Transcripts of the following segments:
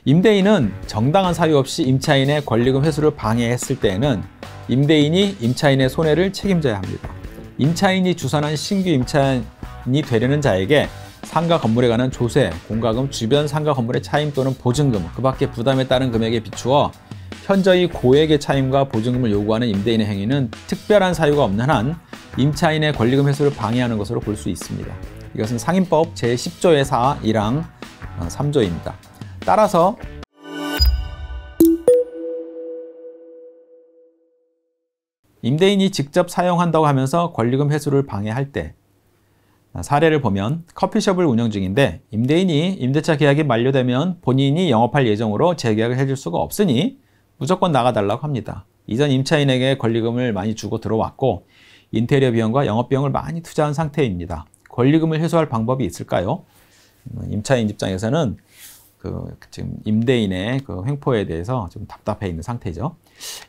임대인은 정당한 사유 없이 임차인의 권리금 회수를 방해했을 때에는 임대인이 임차인의 손해를 책임져야 합니다. 임차인이 주선한 신규 임차인이 되려는 자에게 상가 건물에 관한 조세, 공과금, 주변 상가 건물의 차임 또는 보증금, 그 밖의 부담에 따른 금액에 비추어 현저히 고액의 차임과 보증금을 요구하는 임대인의 행위는 특별한 사유가 없는 한 임차인의 권리금 회수를 방해하는 것으로 볼 수 있습니다. 이것은 상임법 제10조의 4, 1항 3조입니다. 따라서 임대인이 직접 사용한다고 하면서 권리금 회수를 방해할 때, 사례를 보면 커피숍을 운영 중인데 임대인이 임대차 계약이 만료되면 본인이 영업할 예정으로 재계약을 해줄 수가 없으니 무조건 나가달라고 합니다. 이전 임차인에게 권리금을 많이 주고 들어왔고 인테리어 비용과 영업 비용을 많이 투자한 상태입니다. 권리금을 회수할 방법이 있을까요? 임차인 입장에서는 지금 임대인의 횡포에 대해서 좀 답답해 있는 상태죠.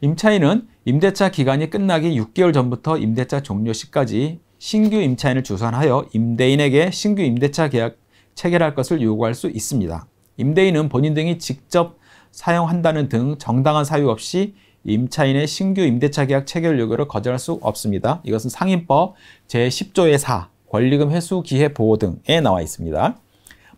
임차인은 임대차 기간이 끝나기 6개월 전부터 임대차 종료 시까지 신규 임차인을 주선하여 임대인에게 신규 임대차 계약 체결할 것을 요구할 수 있습니다. 임대인은 본인 등이 직접 사용한다는 등 정당한 사유 없이 임차인의 신규 임대차 계약 체결 요구를 거절할 수 없습니다. 이것은 상임법 제10조의 4, 권리금 회수 기회 보호 등에 나와 있습니다.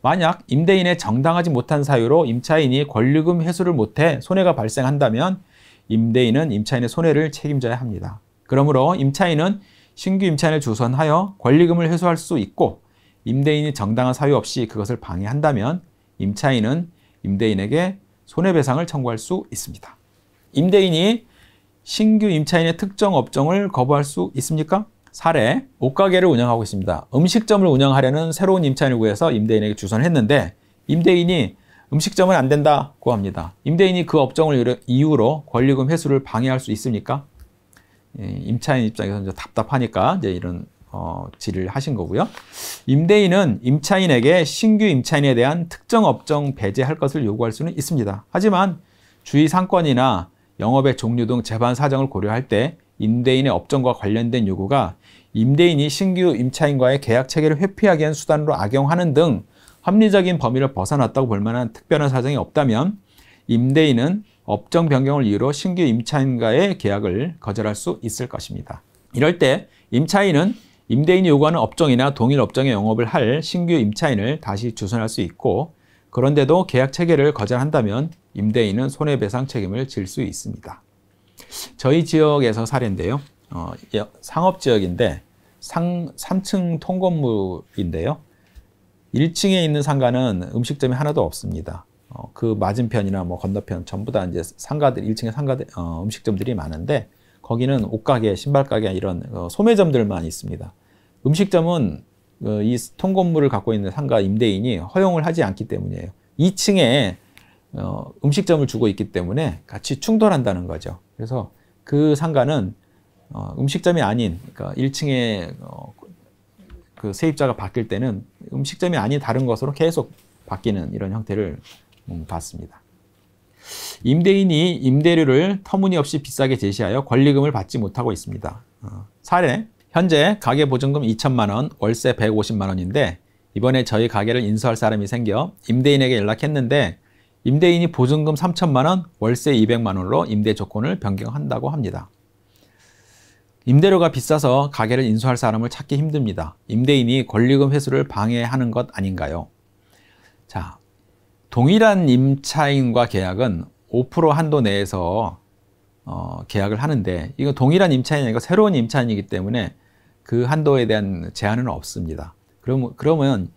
만약 임대인의 정당하지 못한 사유로 임차인이 권리금 회수를 못해 손해가 발생한다면 임대인은 임차인의 손해를 책임져야 합니다. 그러므로 임차인은 신규 임차인을 주선하여 권리금을 회수할 수 있고 임대인이 정당한 사유 없이 그것을 방해한다면 임차인은 임대인에게 손해배상을 청구할 수 있습니다. 임대인이 신규 임차인의 특정 업종을 거부할 수 있습니까? 사례, 옷가게를 운영하고 있습니다. 음식점을 운영하려는 새로운 임차인을 구해서 임대인에게 주선을 했는데 임대인이 음식점은 안 된다고 합니다. 임대인이 그 업종을 이유로 권리금 회수를 방해할 수 있습니까? 임차인 입장에서는 이제 답답하니까 이제 이런 질의를 하신 거고요. 임대인은 임차인에게 신규 임차인에 대한 특정 업종 배제할 것을 요구할 수는 있습니다. 하지만 주의 상권이나 영업의 종류 등 재반 사정을 고려할 때 임대인의 업종과 관련된 요구가 임대인이 신규 임차인과의 계약 체계를 회피하기 위한 수단으로 악용하는 등 합리적인 범위를 벗어났다고 볼 만한 특별한 사정이 없다면 임대인은 업종 변경을 이유로 신규 임차인과의 계약을 거절할 수 있을 것입니다. 이럴 때 임차인은 임대인이 요구하는 업종이나 동일 업종의 영업을 할 신규 임차인을 다시 주선할 수 있고 그런데도 계약 체계를 거절한다면 임대인은 손해배상 책임을 질 수 있습니다. 저희 지역에서 사례인데요. 상업지역인데 3층 통건물인데요. 1층에 있는 상가는 음식점이 하나도 없습니다. 그 맞은편이나 건너편 전부 다 이제 상가들, 1층에 상가들, 음식점들이 많은데 거기는 옷가게, 신발가게 이런 소매점들만 있습니다. 음식점은 이 통건물을 갖고 있는 상가 임대인이 허용을 하지 않기 때문이에요. 2층에 음식점을 주고 있기 때문에 같이 충돌한다는 거죠. 그래서 그 상가는 음식점이 아닌, 그러니까 1층에 그 세입자가 바뀔 때는 음식점이 아닌 다른 것으로 계속 바뀌는 이런 형태를 봤습니다. 임대인이 임대료를 터무니없이 비싸게 제시하여 권리금을 받지 못하고 있습니다. 사례, 현재 가계 보증금 2천만 원, 월세 150만 원인데 이번에 저희 가게를 인수할 사람이 생겨 임대인에게 연락했는데 임대인이 보증금 3천만 원, 월세 200만 원으로 임대 조건을 변경한다고 합니다. 임대료가 비싸서 가게를 인수할 사람을 찾기 힘듭니다. 임대인이 권리금 회수를 방해하는 것 아닌가요? 자, 동일한 임차인과 계약은 5% 한도 내에서 계약을 하는데 이거 동일한 임차인이 아니고 새로운 임차인이기 때문에 그 한도에 대한 제한은 없습니다. 그러면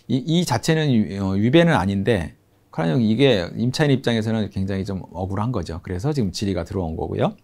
이 자체는 위배는 아닌데 그러면 이게 임차인 입장에서는 굉장히 좀 억울한 거죠. 그래서 지금 질의가 들어온 거고요.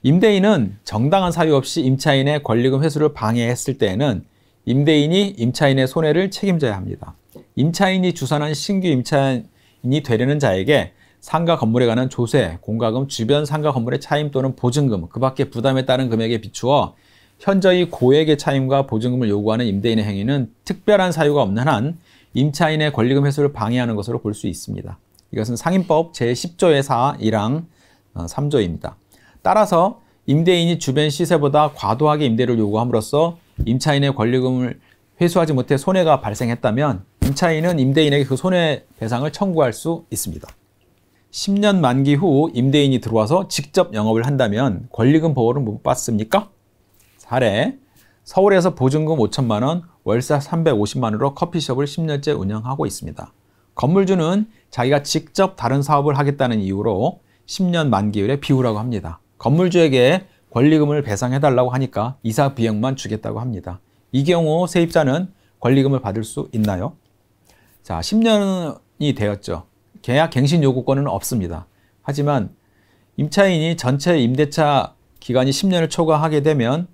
임대인은 정당한 사유 없이 임차인의 권리금 회수를 방해했을 때에는 임대인이 임차인의 손해를 책임져야 합니다. 임차인이 주선한 신규 임차인이 되려는 자에게 상가 건물에 관한 조세, 공과금, 주변 상가 건물의 차임 또는 보증금, 그 밖의 부담에 따른 금액에 비추어 현저히 고액의 차임과 보증금을 요구하는 임대인의 행위는 특별한 사유가 없는 한 임차인의 권리금 회수를 방해하는 것으로 볼 수 있습니다. 이것은 상임법 제10조의 4, 1항 3조입니다. 따라서 임대인이 주변 시세보다 과도하게 임대료를 요구함으로써 임차인의 권리금을 회수하지 못해 손해가 발생했다면 임차인은 임대인에게 그 손해배상을 청구할 수 있습니다. 10년 만기 후 임대인이 들어와서 직접 영업을 한다면 권리금 보호를 못 받습니까? 사례, 서울에서 보증금 5천만 원, 월세 350만 원으로 커피숍을 10년째 운영하고 있습니다. 건물주는 자기가 직접 다른 사업을 하겠다는 이유로 10년 만기율에 비우라고 합니다. 건물주에게 권리금을 배상해달라고 하니까 이사 비용만 주겠다고 합니다. 이 경우 세입자는 권리금을 받을 수 있나요? 자, 10년이 되었죠. 계약 갱신 요구권은 없습니다. 하지만 임차인이 전체 임대차 기간이 10년을 초과하게 되면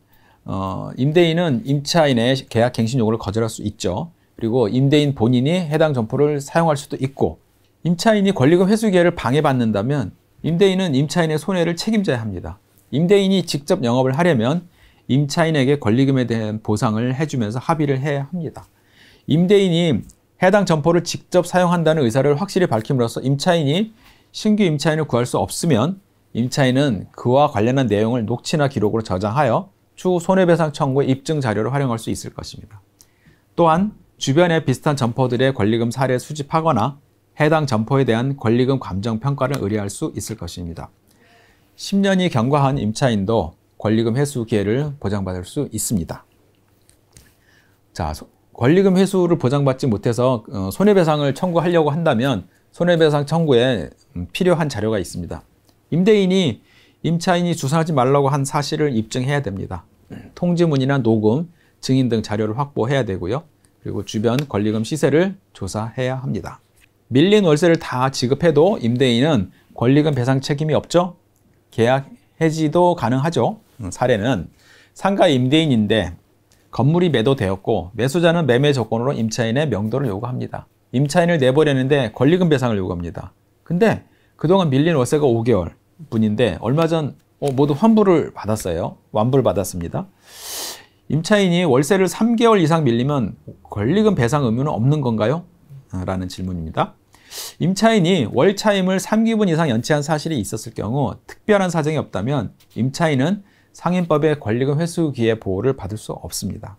임대인은 임차인의 계약 갱신 요구를 거절할 수 있죠. 그리고 임대인 본인이 해당 점포를 사용할 수도 있고, 임차인이 권리금 회수 기회를 방해받는다면 임대인은 임차인의 손해를 책임져야 합니다. 임대인이 직접 영업을 하려면 임차인에게 권리금에 대한 보상을 해주면서 합의를 해야 합니다. 임대인이 해당 점포를 직접 사용한다는 의사를 확실히 밝힘으로써 임차인이 신규 임차인을 구할 수 없으면 임차인은 그와 관련한 내용을 녹취나 기록으로 저장하여 추후 손해배상 청구의 입증 자료로 활용할 수 있을 것입니다. 또한 주변의 비슷한 점포들의 권리금 사례 수집하거나 해당 점포에 대한 권리금 감정 평가를 의뢰할 수 있을 것입니다. 10년이 경과한 임차인도 권리금 회수 기회를 보장받을 수 있습니다. 자, 권리금 회수를 보장받지 못해서 손해배상을 청구하려고 한다면 손해배상 청구에 필요한 자료가 있습니다. 임대인이 임차인이 주선하지 말라고 한 사실을 입증해야 됩니다. 통지문이나 녹음, 증인 등 자료를 확보해야 되고요. 그리고 주변 권리금 시세를 조사해야 합니다. 밀린 월세를 다 지급해도 임대인은 권리금 배상 책임이 없죠? 계약 해지도 가능하죠. 사례는 상가 임대인인데 건물이 매도되었고 매수자는 매매 조건으로 임차인의 명도를 요구합니다. 임차인을 내보내는데 권리금 배상을 요구합니다. 근데 그동안 밀린 월세가 5개월 분인데 얼마 전 모두 환불을 받았어요. 완불 받았습니다. 임차인이 월세를 3개월 이상 밀리면 권리금 배상 의무는 없는 건가요? 라는 질문입니다. 임차인이 월 차임을 3기분 이상 연체한 사실이 있었을 경우 특별한 사정이 없다면 임차인은 상인법의 권리금 회수 기회 보호를 받을 수 없습니다.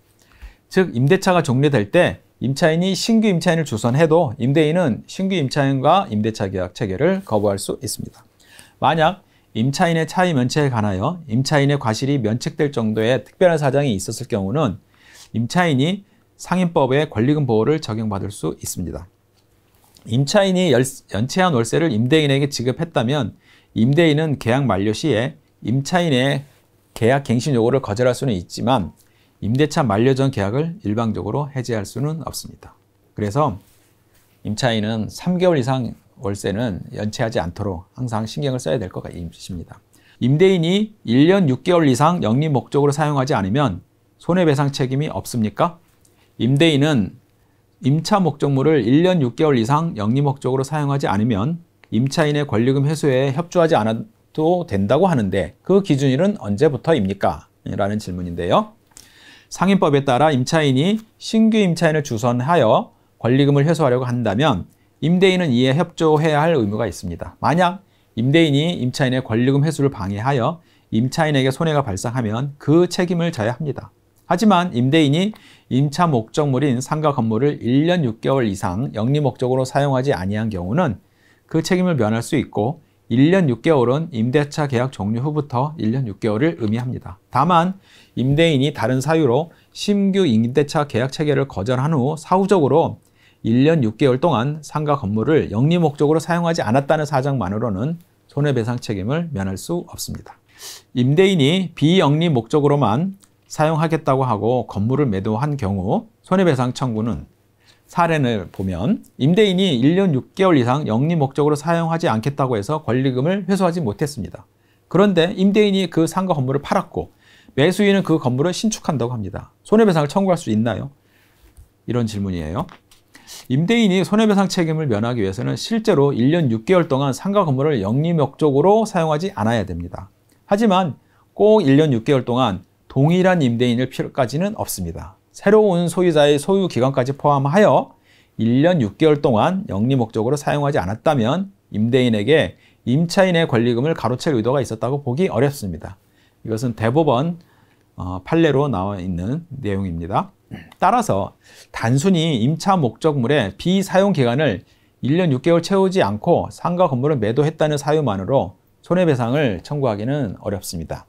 즉 임대차가 종료될 때 임차인이 신규 임차인을 주선해도 임대인은 신규 임차인과 임대차 계약 체결을 거부할 수 있습니다. 만약 임차인의 차임 연체에 관하여 임차인의 과실이 면책될 정도의 특별한 사정이 있었을 경우는 임차인이 상인법의 권리금 보호를 적용받을 수 있습니다. 임차인이 연체한 월세를 임대인에게 지급했다면 임대인은 계약 만료 시에 임차인의 계약 갱신 요구를 거절할 수는 있지만 임대차 만료 전 계약을 일방적으로 해지할 수는 없습니다. 그래서 임차인은 3개월 이상 월세는 연체하지 않도록 항상 신경을 써야 될 것입니다. 임대인이 1년 6개월 이상 영리 목적으로 사용하지 않으면 손해배상 책임이 없습니까? 임대인은 임차 목적물을 1년 6개월 이상 영리 목적으로 사용하지 않으면 임차인의 권리금 회수에 협조하지 않아도 된다고 하는데 그 기준일은 언제부터입니까? 라는 질문인데요. 상인법에 따라 임차인이 신규 임차인을 주선하여 권리금을 회수하려고 한다면 임대인은 이에 협조해야 할 의무가 있습니다. 만약 임대인이 임차인의 권리금 회수를 방해하여 임차인에게 손해가 발생하면 그 책임을 져야 합니다. 하지만 임대인이 임차 목적물인 상가 건물을 1년 6개월 이상 영리 목적으로 사용하지 아니한 경우는 그 책임을 면할 수 있고 1년 6개월은 임대차 계약 종료 후부터 1년 6개월을 의미합니다. 다만 임대인이 다른 사유로 신규 임대차 계약 체결을 거절한 후 사후적으로 1년 6개월 동안 상가 건물을 영리 목적으로 사용하지 않았다는 사정만으로는 손해배상 책임을 면할 수 없습니다. 임대인이 비영리 목적으로만 사용하겠다고 하고 건물을 매도한 경우 손해배상 청구는 사례를 보면 임대인이 1년 6개월 이상 영리 목적으로 사용하지 않겠다고 해서 권리금을 회수하지 못했습니다. 그런데 임대인이 그 상가 건물을 팔았고 매수인은 그 건물을 신축한다고 합니다. 손해배상을 청구할 수 있나요? 이런 질문이에요. 임대인이 손해배상 책임을 면하기 위해서는 실제로 1년 6개월 동안 상가 건물을 영리 목적으로 사용하지 않아야 됩니다. 하지만 꼭 1년 6개월 동안 동일한 임대인일 필요까지는 없습니다. 새로운 소유자의 소유 기간까지 포함하여 1년 6개월 동안 영리 목적으로 사용하지 않았다면 임대인에게 임차인의 권리금을 가로챌 의도가 있었다고 보기 어렵습니다. 이것은 대법원 판례로 나와 있는 내용입니다. 따라서 단순히 임차 목적물의 비사용 기간을 1년 6개월 채우지 않고 상가 건물을 매도했다는 사유만으로 손해배상을 청구하기는 어렵습니다.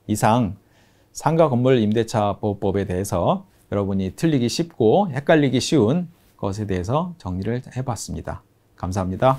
이상 상가 건물 임대차 보호법에 대해서 여러분이 틀리기 쉽고 헷갈리기 쉬운 것에 대해서 정리를 해봤습니다. 감사합니다.